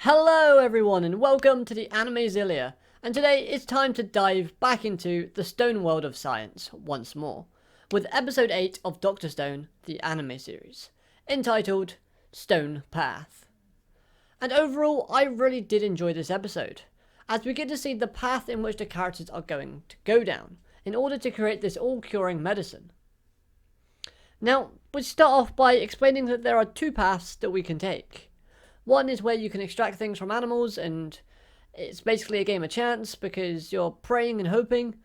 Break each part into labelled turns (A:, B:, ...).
A: Hello everyone and welcome to the Animezilia, and today it's time to dive back into the stone world of science once more, with episode 8 of Dr. Stone, the anime series, entitled Stone Path. And overall, I really did enjoy this episode, as we get to see the path in which the characters are going to go down, in order to create this all-curing medicine. Now, we start off by explaining that there are two paths that we can take. One is where you can extract things from animals, and it's basically a game of chance because you're praying and hoping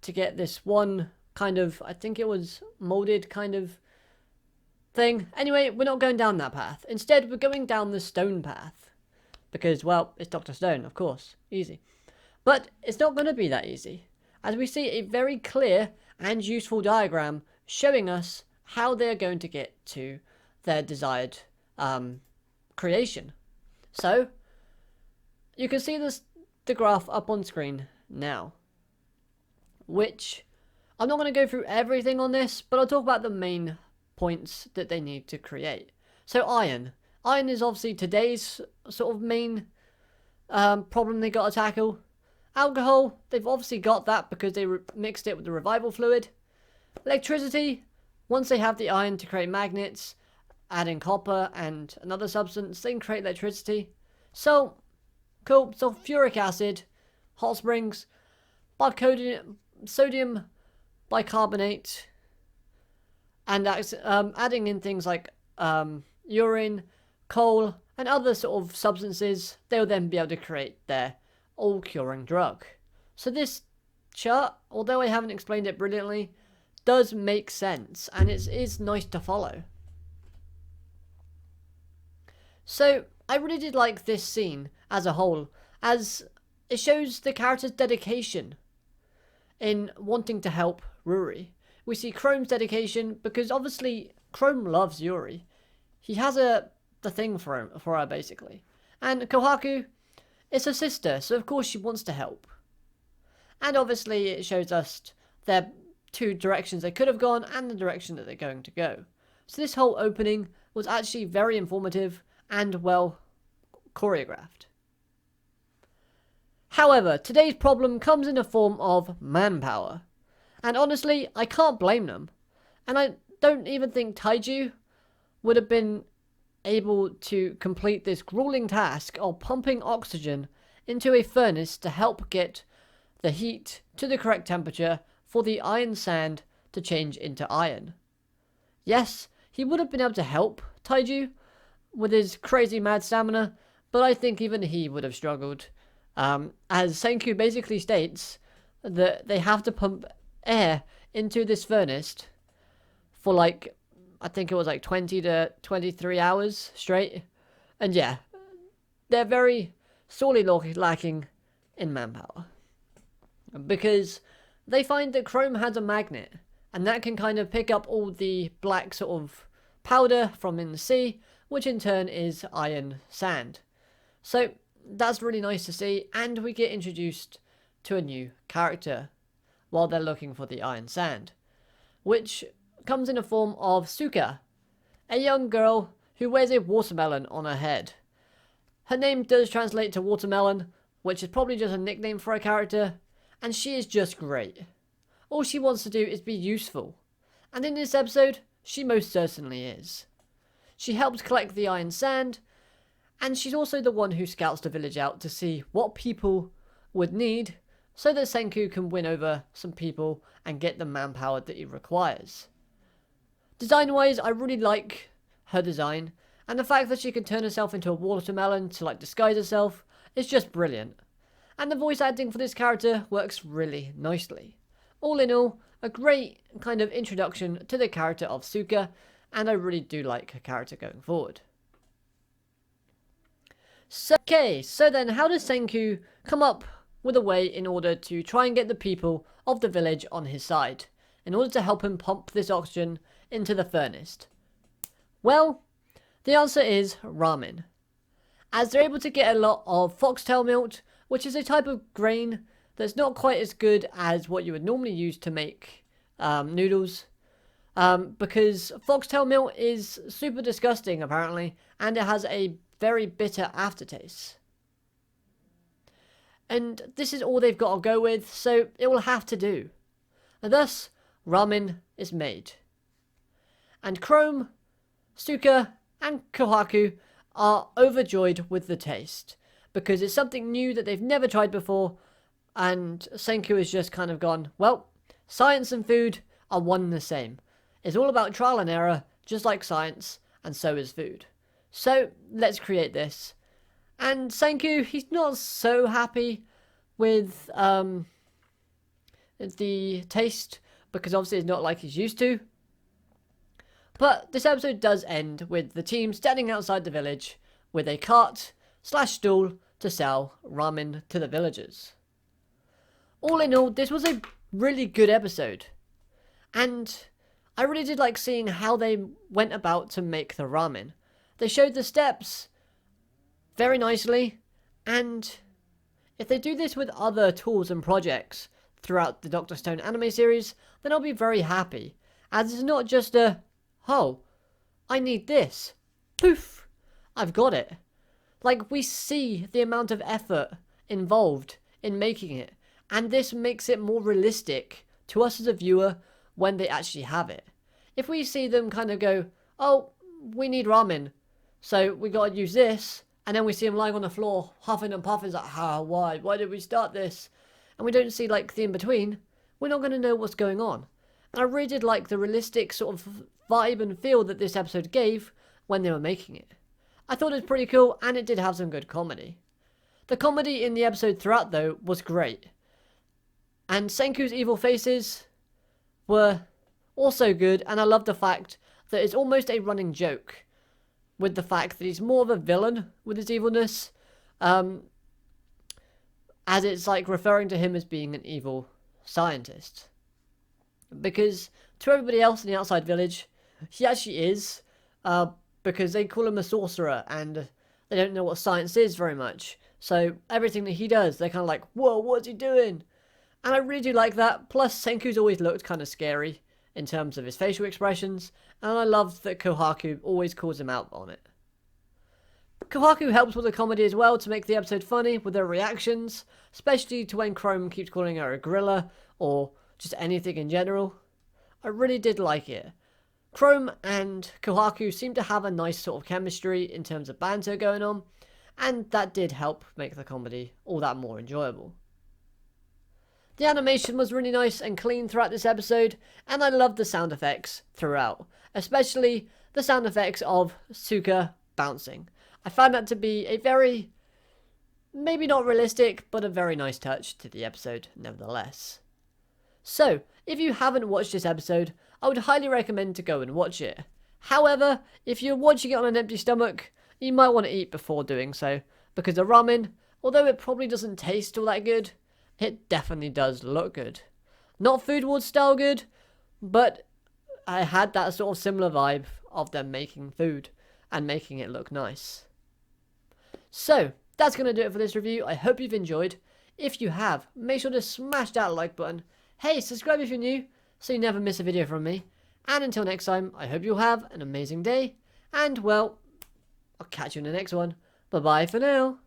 A: to get this one kind of, I think it was molded kind of thing. Anyway, we're not going down that path. Instead, we're going down the stone path. Because, well, it's Dr. Stone, of course. Easy. But it's not going to be that easy, as we see a very clear and useful diagram showing us how they're going to get to their desired creation. So, you can see the graph up on screen now, which I'm not going to go through everything on this, but I'll talk about the main points that they need to create. So iron. Iron is obviously today's sort of main problem they got to tackle. Alcohol, they've obviously got that because they mixed it with the revival fluid. Electricity, once they have the iron to create magnets, adding copper and another substance, they can create electricity. So, cool. Sulfuric acid, hot springs, sodium bicarbonate, and adding in things like urine, coal, and other sort of substances, they'll then be able to create their all-curing drug. So this chart, although I haven't explained it brilliantly, does make sense, and it is nice to follow. So, I really did like this scene as a whole, as it shows the character's dedication in wanting to help Ruri. We see Chrome's dedication because obviously Chrome loves Yuri. He has the thing for her basically. And Kohaku is her sister, so of course she wants to help. And obviously it shows us their two directions they could have gone and the direction that they're going to go. So this whole opening was actually very informative and well choreographed. However, today's problem comes in the form of manpower. And honestly, I can't blame them. And I don't even think Taiju would have been able to complete this grueling task of pumping oxygen into a furnace to help get the heat to the correct temperature for the iron sand to change into iron. Yes, he would have been able to help Taiju with his crazy mad stamina, but I think even he would have struggled. As Senku basically states that they have to pump air into this furnace for like, I think it was like 20 to 23 hours straight. And yeah, they're very sorely lacking in manpower. Because they find that Chrome has a magnet, and that can kind of pick up all the black sort of powder from in the sea, which in turn is iron sand. So that's really nice to see, and we get introduced to a new character while they're looking for the iron sand, which comes in the form of Suka, a young girl who wears a watermelon on her head. Her name does translate to watermelon, which is probably just a nickname for a character, and she is just great. All she wants to do is be useful, and in this episode, she most certainly is. She helps collect the iron sand, and she's also the one who scouts the village out to see what people would need so that Senku can win over some people and get the manpower that he requires. Design-wise, I really like her design, and the fact that she can turn herself into a watermelon to disguise herself is just brilliant. And the voice acting for this character works really nicely. All in all, a great kind of introduction to the character of Suka, and I really do like her character going forward. So then how does Senku come up with a way in order to try and get the people of the village on his side, in order to help him pump this oxygen into the furnace? Well, the answer is ramen. As they're able to get a lot of foxtail milk, which is a type of grain that's not quite as good as what you would normally use to make noodles. Because foxtail milk is super disgusting apparently, and it has a very bitter aftertaste. And this is all they've got to go with, so it will have to do. And thus, ramen is made. And Chrome, Suka, and Kohaku are overjoyed with the taste, because it's something new that they've never tried before, and Senku has just kind of gone, well, science and food are one and the same. It's all about trial and error, just like science, and so is food. So, let's create this. And Senku, he's not so happy with the taste, because obviously it's not like he's used to. But this episode does end with the team standing outside the village with a cart/stall to sell ramen to the villagers. All in all, this was a really good episode. And I really did like seeing how they went about to make the ramen. They showed the steps very nicely, and if they do this with other tools and projects throughout the Dr. Stone anime series, then I'll be very happy. As it's not just a, oh, I need this. Poof, I've got it. Like, we see the amount of effort involved in making it, and this makes it more realistic to us as a viewer when they actually have it. If we see them kind of go, oh, we need ramen, so we gotta use this, and then we see them lying on the floor, huffing and puffing, like, why did we start this? And we don't see, like, the in-between, we're not gonna know what's going on. And I really did like the realistic sort of vibe and feel that this episode gave when they were making it. I thought it was pretty cool, and it did have some good comedy. The comedy in the episode throughout, though, was great. And Senku's evil faces were also good, and I love the fact that it's almost a running joke with the fact that he's more of a villain with his evilness, as it's like referring to him as being an evil scientist. Because to everybody else in the outside village, he actually is, because they call him a sorcerer, and they don't know what science is very much. So everything that he does, they're kind of like, whoa, what's he doing? And I really do like that. Plus, Senku's always looked kind of scary in terms of his facial expressions, and I love that Kohaku always calls him out on it. Kohaku helps with the comedy as well to make the episode funny with their reactions, especially to when Chrome keeps calling her a gorilla, or just anything in general. I really did like it. Chrome and Kohaku seem to have a nice sort of chemistry in terms of banter going on, and that did help make the comedy all that more enjoyable. The animation was really nice and clean throughout this episode, and I loved the sound effects throughout, especially the sound effects of Suka bouncing. I found that to be a very, maybe not realistic, but a very nice touch to the episode nevertheless. So, if you haven't watched this episode, I would highly recommend to go and watch it. However, if you're watching it on an empty stomach, you might want to eat before doing so, because the ramen, although it probably doesn't taste all that good, it definitely does look good. Not Food Wars style good, but I had that sort of similar vibe of them making food and making it look nice. So, that's going to do it for this review. I hope you've enjoyed. If you have, make sure to smash that like button. Hey, subscribe if you're new, so you never miss a video from me. And until next time, I hope you'll have an amazing day. And, well, I'll catch you in the next one. Bye-bye for now.